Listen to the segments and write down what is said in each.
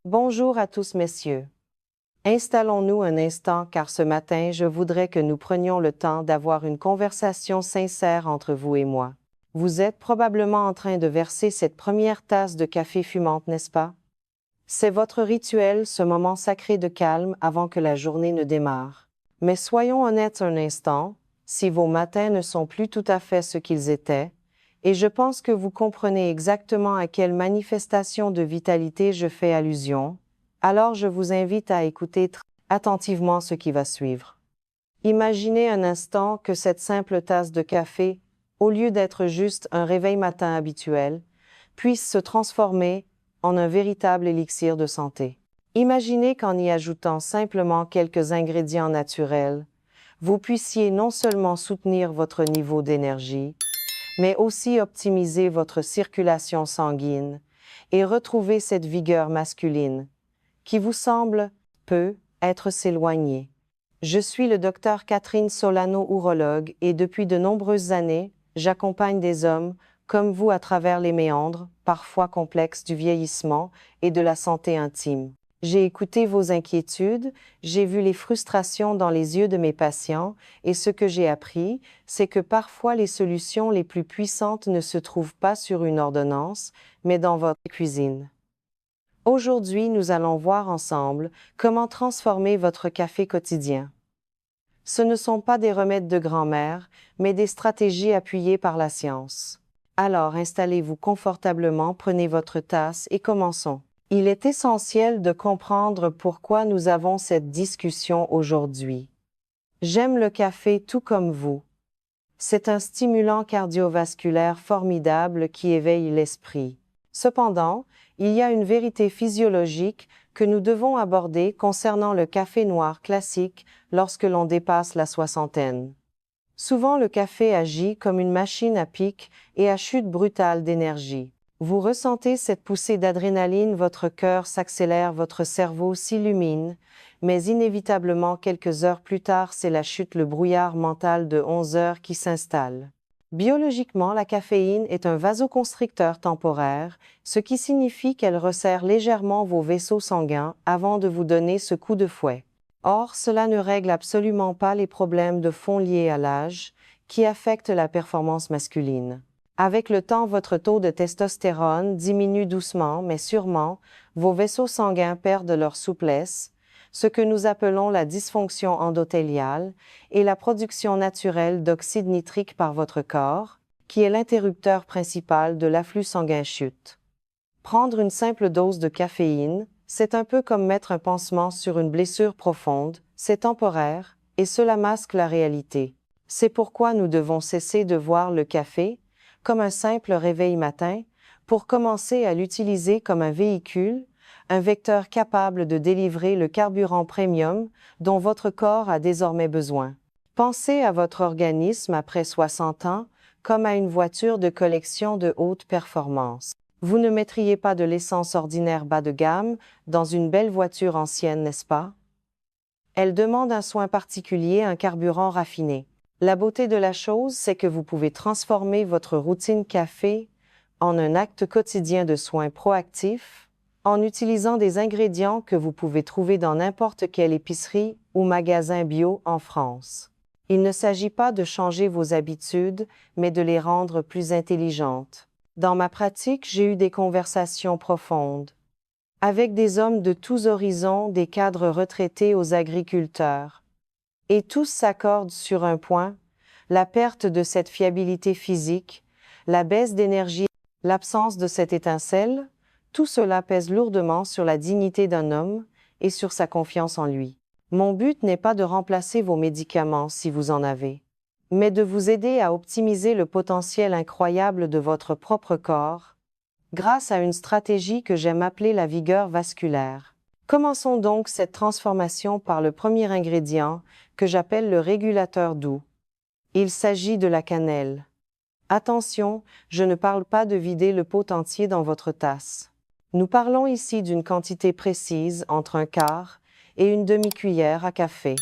Bonjour à tous, messieurs. Installons-nous un instant car ce matin, je voudrais que nous prenions le temps d'avoir une conversation sincère entre vous et moi. Vous êtes probablement en train de verser cette première tasse de café fumante, n'est-ce pas? C'est votre rituel, ce moment sacré de calme avant que la journée ne démarre. Mais soyons honnêtes un instant, si vos matins ne sont plus tout à fait ce qu'ils étaient, et je pense que vous comprenez exactement à quelle manifestation de vitalité je fais allusion, alors je vous invite à écouter attentivement ce qui va suivre. Imaginez un instant que cette simple tasse de café, au lieu d'être juste un réveil matin habituel, puisse se transformer en un véritable élixir de santé. Imaginez qu'en y ajoutant simplement quelques ingrédients naturels, vous puissiez non seulement soutenir votre niveau d'énergie, mais aussi optimiser votre circulation sanguine et retrouver cette vigueur masculine qui vous semble peut être s'éloigner. Je suis le docteur Catherine Solano, urologue, et depuis de nombreuses années, j'accompagne des hommes comme vous à travers les méandres, parfois complexes, du vieillissement et de la santé intime. J'ai écouté vos inquiétudes, j'ai vu les frustrations dans les yeux de mes patients, et ce que j'ai appris, c'est que parfois les solutions les plus puissantes ne se trouvent pas sur une ordonnance, mais dans votre cuisine. Aujourd'hui, nous allons voir ensemble comment transformer votre café quotidien. Ce ne sont pas des remèdes de grand-mère, mais des stratégies appuyées par la science. Alors installez-vous confortablement, prenez votre tasse et commençons. Il est essentiel de comprendre pourquoi nous avons cette discussion aujourd'hui. J'aime le café tout comme vous. C'est un stimulant cardiovasculaire formidable qui éveille l'esprit. Cependant, il y a une vérité physiologique que nous devons aborder concernant le café noir classique lorsque l'on dépasse la soixantaine. Souvent, le café agit comme une machine à pic et à chute brutale d'énergie. Vous ressentez cette poussée d'adrénaline, votre cœur s'accélère, votre cerveau s'illumine, mais inévitablement quelques heures plus tard, c'est la chute, le brouillard mental de 11 heures qui s'installe. Biologiquement, la caféine est un vasoconstricteur temporaire, ce qui signifie qu'elle resserre légèrement vos vaisseaux sanguins avant de vous donner ce coup de fouet. Or, cela ne règle absolument pas les problèmes de fond liés à l'âge, qui affectent la performance masculine. Avec le temps, votre taux de testostérone diminue doucement mais sûrement, vos vaisseaux sanguins perdent leur souplesse, ce que nous appelons la dysfonction endothéliale, et la production naturelle d'oxyde nitrique par votre corps, qui est l'interrupteur principal de l'afflux sanguin chute. Prendre une simple dose de caféine, c'est un peu comme mettre un pansement sur une blessure profonde, c'est temporaire, et cela masque la réalité. C'est pourquoi nous devons cesser de voir le café comme un simple réveil matin, pour commencer à l'utiliser comme un véhicule, un vecteur capable de délivrer le carburant premium dont votre corps a désormais besoin. Pensez à votre organisme après 60 ans comme à une voiture de collection de haute performance. Vous ne mettriez pas de l'essence ordinaire bas de gamme dans une belle voiture ancienne, n'est-ce pas? Elle demande un soin particulier, un carburant raffiné. La beauté de la chose, c'est que vous pouvez transformer votre routine café en un acte quotidien de soins proactifs en utilisant des ingrédients que vous pouvez trouver dans n'importe quelle épicerie ou magasin bio en France. Il ne s'agit pas de changer vos habitudes, mais de les rendre plus intelligentes. Dans ma pratique, j'ai eu des conversations profondes avec des hommes de tous horizons, des cadres retraités aux agriculteurs. Et tous s'accordent sur un point, la perte de cette fiabilité physique, la baisse d'énergie, l'absence de cette étincelle, tout cela pèse lourdement sur la dignité d'un homme et sur sa confiance en lui. Mon but n'est pas de remplacer vos médicaments si vous en avez, mais de vous aider à optimiser le potentiel incroyable de votre propre corps, grâce à une stratégie que j'aime appeler la vigueur vasculaire. Commençons donc cette transformation par le premier ingrédient, que j'appelle le régulateur doux. Il s'agit de la cannelle. Attention, je ne parle pas de vider le pot entier dans votre tasse. Nous parlons ici d'une quantité précise entre un quart et une demi-cuillère à café.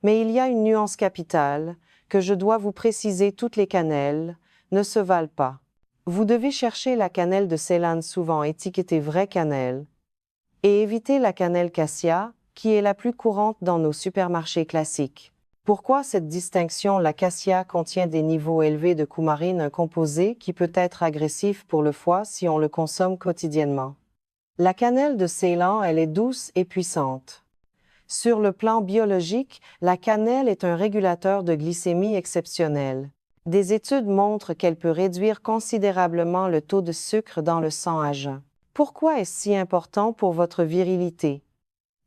Mais il y a une nuance capitale, que je dois vous préciser, toutes les cannelles ne se valent pas. Vous devez chercher la cannelle de Ceylan, souvent étiquetée vraie cannelle, Et évitez la cannelle cassia, qui est la plus courante dans nos supermarchés classiques. Pourquoi cette distinction? La cassia contient des niveaux élevés de coumarine, un composé qui peut être agressif pour le foie si on le consomme quotidiennement. La cannelle de Ceylan, elle est douce et puissante. Sur le plan biologique, la cannelle est un régulateur de glycémie exceptionnel. Des études montrent qu'elle peut réduire considérablement le taux de sucre dans le sang à jeun. Pourquoi est-ce si important pour votre virilité?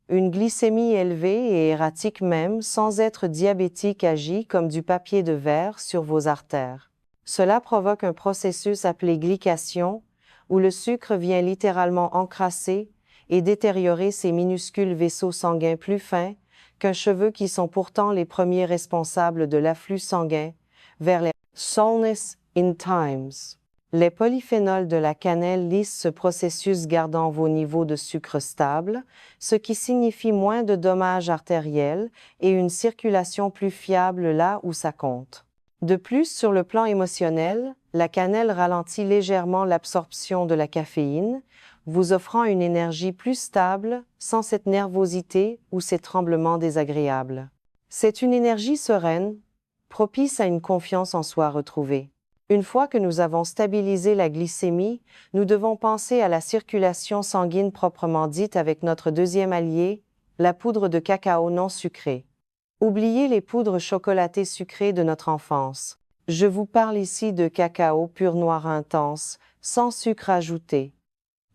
Une glycémie élevée et erratique même sans être diabétique agit comme du papier de verre sur vos artères. Cela provoque un processus appelé glycation, où le sucre vient littéralement encrasser et détériorer ces minuscules vaisseaux sanguins plus fins qu'un cheveu qui sont pourtant les premiers responsables de l'afflux sanguin vers les soreness in times. Les polyphénols de la cannelle lissent ce processus gardant vos niveaux de sucre stables, ce qui signifie moins de dommages artériels et une circulation plus fiable là où ça compte. De plus, sur le plan émotionnel, la cannelle ralentit légèrement l'absorption de la caféine, vous offrant une énergie plus stable, sans cette nervosité ou ces tremblements désagréables. C'est une énergie sereine, propice à une confiance en soi retrouvée. Une fois que nous avons stabilisé la glycémie, nous devons penser à la circulation sanguine proprement dite avec notre deuxième allié, la poudre de cacao non sucrée. Oubliez les poudres chocolatées sucrées de notre enfance. Je vous parle ici de cacao pur noir intense, sans sucre ajouté.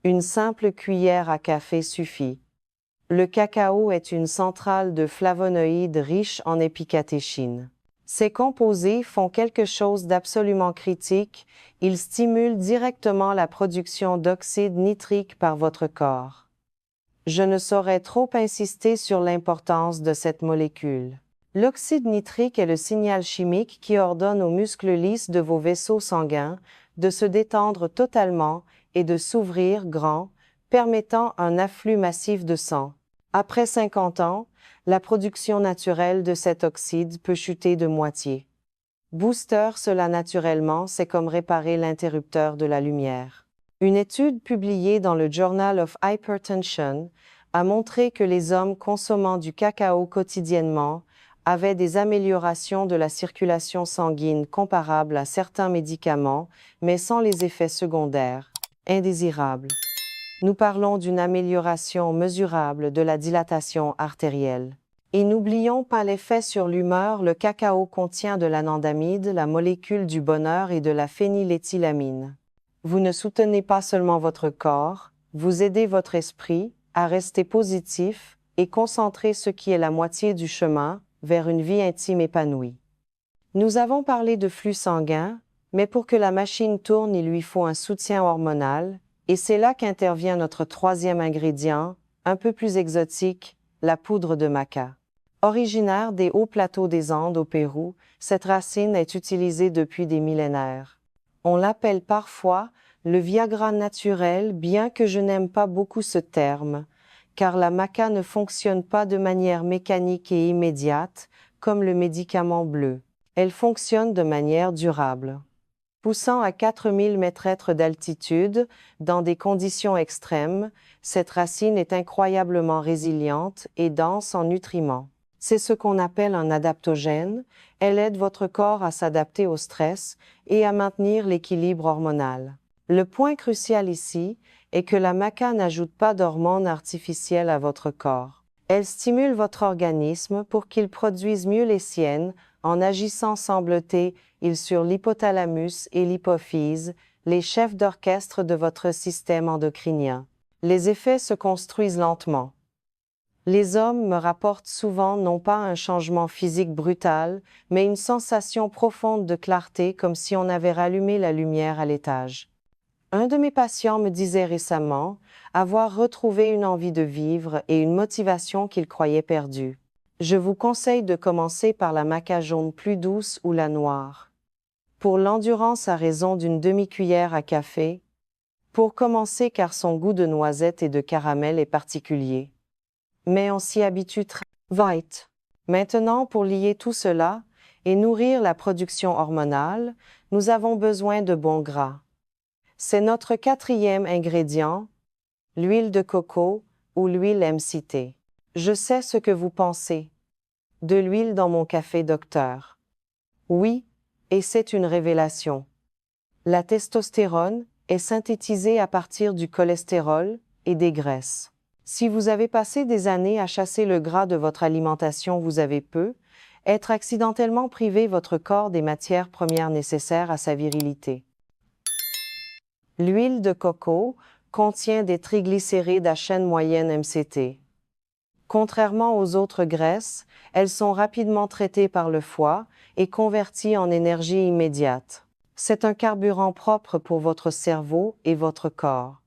Une simple cuillère à café suffit. Le cacao est une centrale de flavonoïdes riches en épicatéchine. Ces composés font quelque chose d'absolument critique, ils stimulent directement la production d'oxyde nitrique par votre corps. Je ne saurais trop insister sur l'importance de cette molécule. L'oxyde nitrique est le signal chimique qui ordonne aux muscles lisses de vos vaisseaux sanguins de se détendre totalement et de s'ouvrir grand, permettant un afflux massif de sang. Après 50 ans, la production naturelle de cet oxyde peut chuter de moitié. Booster cela naturellement, c'est comme réparer l'interrupteur de la lumière. Une étude publiée dans le Journal of Hypertension a montré que les hommes consommant du cacao quotidiennement avaient des améliorations de la circulation sanguine comparables à certains médicaments, mais sans les effets secondaires indésirables. Nous parlons d'une amélioration mesurable de la dilatation artérielle. Et n'oublions pas l'effet sur l'humeur, le cacao contient de l'anandamide, la molécule du bonheur et de la phényléthylamine. Vous ne soutenez pas seulement votre corps, vous aidez votre esprit à rester positif et concentrer ce qui est la moitié du chemin vers une vie intime épanouie. Nous avons parlé de flux sanguin, mais pour que la machine tourne, il lui faut un soutien hormonal, et c'est là qu'intervient notre troisième ingrédient, un peu plus exotique, la poudre de maca. Originaire des hauts plateaux des Andes au Pérou, cette racine est utilisée depuis des millénaires. On l'appelle parfois le Viagra naturel, bien que je n'aime pas beaucoup ce terme, car la maca ne fonctionne pas de manière mécanique et immédiate, comme le médicament bleu. Elle fonctionne de manière durable. Poussant à 4000 mètres d'altitude, dans des conditions extrêmes, cette racine est incroyablement résiliente et dense en nutriments. C'est ce qu'on appelle un adaptogène, elle aide votre corps à s'adapter au stress et à maintenir l'équilibre hormonal. Le point crucial ici est que la maca n'ajoute pas d'hormones artificielles à votre corps. Elle stimule votre organisme pour qu'il produise mieux les siennes en agissant semble-t-il sur l'hypothalamus et l'hypophyse, les chefs d'orchestre de votre système endocrinien. Les effets se construisent lentement. Les hommes me rapportent souvent non pas un changement physique brutal, mais une sensation profonde de clarté comme si on avait rallumé la lumière à l'étage. Un de mes patients me disait récemment avoir retrouvé une envie de vivre et une motivation qu'il croyait perdue. Je vous conseille de commencer par la maca jaune plus douce ou la noire. Pour l'endurance à raison d'une demi-cuillère à café. Pour commencer car son goût de noisette et de caramel est particulier. Mais on s'y habitue très vite. Maintenant, pour lier tout cela et nourrir la production hormonale, nous avons besoin de bons gras. C'est notre quatrième ingrédient, l'huile de coco, ou l'huile MCT. Je sais ce que vous pensez. De l'huile dans mon café docteur. Oui, et c'est une révélation. La testostérone est synthétisée à partir du cholestérol et des graisses. Si vous avez passé des années à chasser le gras de votre alimentation, vous avez être accidentellement privé votre corps des matières premières nécessaires à sa virilité. L'huile de coco contient des triglycérides à chaîne moyenne MCT. Contrairement aux autres graisses, elles sont rapidement traitées par le foie et converties en énergie immédiate. C'est un carburant propre pour votre cerveau et votre corps.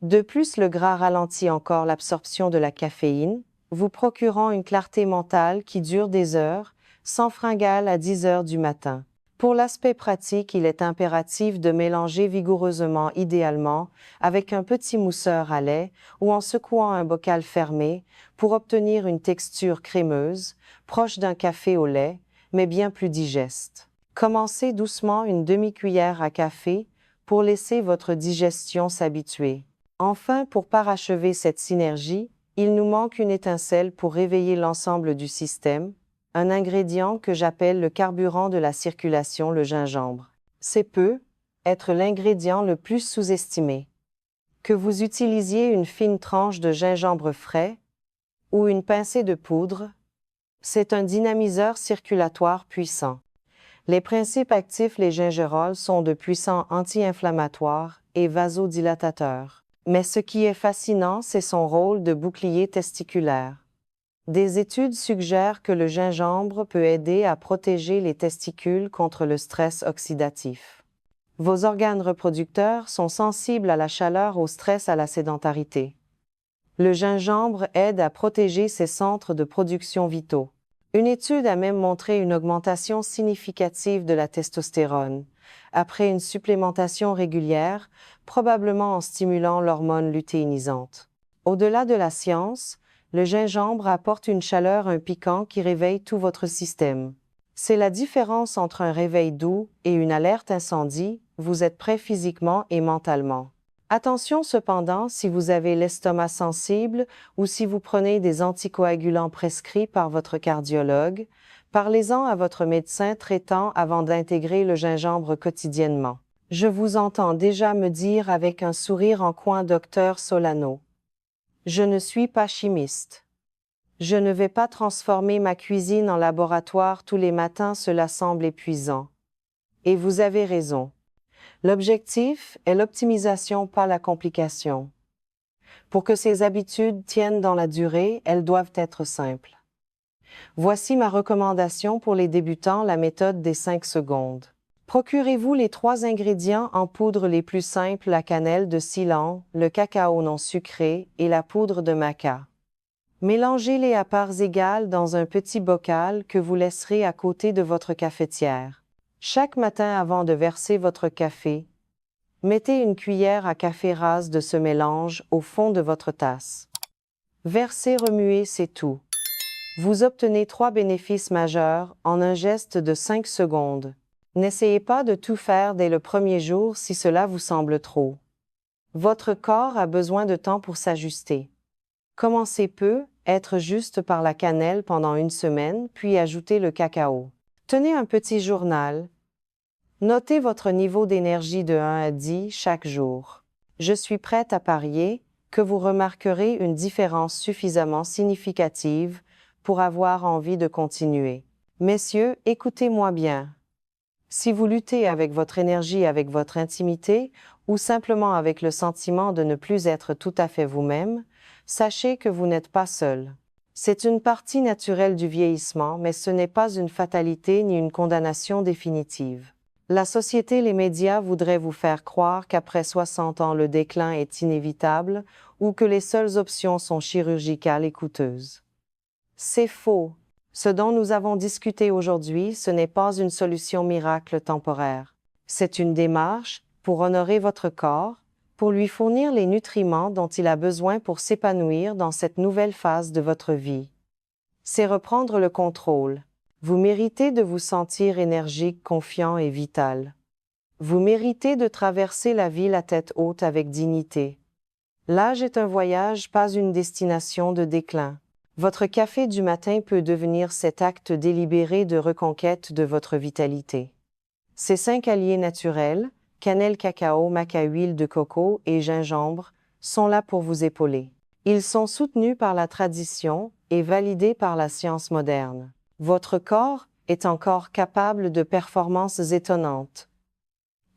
De plus, le gras ralentit encore l'absorption de la caféine, vous procurant une clarté mentale qui dure des heures, sans fringale à 10 heures du matin. Pour l'aspect pratique, il est impératif de mélanger vigoureusement, idéalement, avec un petit mousseur à lait ou en secouant un bocal fermé pour obtenir une texture crémeuse, proche d'un café au lait, mais bien plus digeste. Commencez doucement une demi-cuillère à café pour laisser votre digestion s'habituer. Enfin, pour parachever cette synergie, il nous manque une étincelle pour réveiller l'ensemble du système, un ingrédient que j'appelle le carburant de la circulation, le gingembre. C'est être l'ingrédient le plus sous-estimé. Que vous utilisiez une fine tranche de gingembre frais ou une pincée de poudre, c'est un dynamiseur circulatoire puissant. Les principes actifs les gingerols sont de puissants anti-inflammatoires et vasodilatateurs. Mais ce qui est fascinant, c'est son rôle de bouclier testiculaire. Des études suggèrent que le gingembre peut aider à protéger les testicules contre le stress oxydatif. Vos organes reproducteurs sont sensibles à la chaleur, au stress, à la sédentarité. Le gingembre aide à protéger ces centres de production vitaux. Une étude a même montré une augmentation significative de la testostérone, après une supplémentation régulière, probablement en stimulant l'hormone lutéinisante. Au-delà de la science, le gingembre apporte une chaleur, un piquant qui réveille tout votre système. C'est la différence entre un réveil doux et une alerte incendie, vous êtes prêt physiquement et mentalement. Attention cependant, si vous avez l'estomac sensible ou si vous prenez des anticoagulants prescrits par votre cardiologue, parlez-en à votre médecin traitant avant d'intégrer le gingembre quotidiennement. Je vous entends déjà me dire avec un sourire en coin, Docteur Solano. Je ne suis pas chimiste. Je ne vais pas transformer ma cuisine en laboratoire tous les matins, cela semble épuisant. Et vous avez raison. L'objectif est l'optimisation, pas la complication. Pour que ces habitudes tiennent dans la durée, elles doivent être simples. Voici ma recommandation pour les débutants, la méthode des 5 secondes. Procurez-vous les 3 ingrédients en poudre les plus simples, la cannelle de Ceylon, le cacao non sucré et la poudre de maca. Mélangez-les à parts égales dans un petit bocal que vous laisserez à côté de votre cafetière. Chaque matin avant de verser votre café, mettez une cuillère à café rase de ce mélange au fond de votre tasse. Versez, remuez, c'est tout. Vous obtenez 3 bénéfices majeurs en un geste de 5 secondes. N'essayez pas de tout faire dès le premier jour si cela vous semble trop. Votre corps a besoin de temps pour s'ajuster. Commencez être juste par la cannelle pendant 1 semaine, puis ajoutez le cacao. Tenez un petit journal. Notez votre niveau d'énergie de 1 à 10 chaque jour. Je suis prête à parier que vous remarquerez une différence suffisamment significative pour avoir envie de continuer. Messieurs, écoutez-moi bien. Si vous luttez avec votre énergie, avec votre intimité, ou simplement avec le sentiment de ne plus être tout à fait vous-même, sachez que vous n'êtes pas seul. C'est une partie naturelle du vieillissement, mais ce n'est pas une fatalité ni une condamnation définitive. La société, les médias voudraient vous faire croire qu'après 60 ans le déclin est inévitable ou que les seules options sont chirurgicales et coûteuses. C'est faux. Ce dont nous avons discuté aujourd'hui, ce n'est pas une solution miracle temporaire. C'est une démarche pour honorer votre corps, pour lui fournir les nutriments dont il a besoin pour s'épanouir dans cette nouvelle phase de votre vie. C'est reprendre le contrôle. Vous méritez de vous sentir énergique, confiant et vital. Vous méritez de traverser la vie la tête haute avec dignité. L'âge est un voyage, pas une destination de déclin. Votre café du matin peut devenir cet acte délibéré de reconquête de votre vitalité. Ces 5 alliés naturels, cannelle, cacao, maca, huile de coco et gingembre, sont là pour vous épauler. Ils sont soutenus par la tradition et validés par la science moderne. Votre corps est encore capable de performances étonnantes.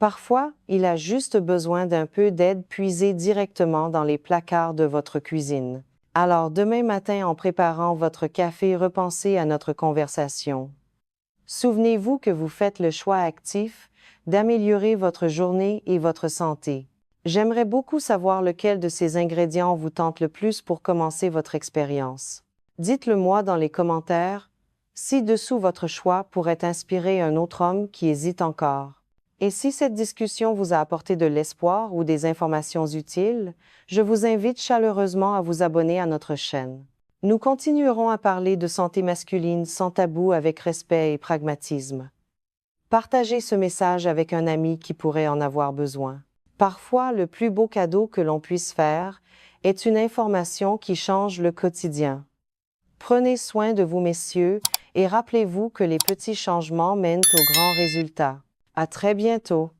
Parfois, il a juste besoin d'un peu d'aide puisée directement dans les placards de votre cuisine. Alors demain matin, en préparant votre café, repensez à notre conversation. Souvenez-vous que vous faites le choix actif d'améliorer votre journée et votre santé. J'aimerais beaucoup savoir lequel de ces ingrédients vous tente le plus pour commencer votre expérience. Dites-le moi dans les commentaires. Ci-dessous, votre choix pourrait inspirer un autre homme qui hésite encore. Et si cette discussion vous a apporté de l'espoir ou des informations utiles, je vous invite chaleureusement à vous abonner à notre chaîne. Nous continuerons à parler de santé masculine sans tabou, avec respect et pragmatisme. Partagez ce message avec un ami qui pourrait en avoir besoin. Parfois, le plus beau cadeau que l'on puisse faire est une information qui change le quotidien. Prenez soin de vous, messieurs, et rappelez-vous que les petits changements mènent aux grands résultats. À très bientôt.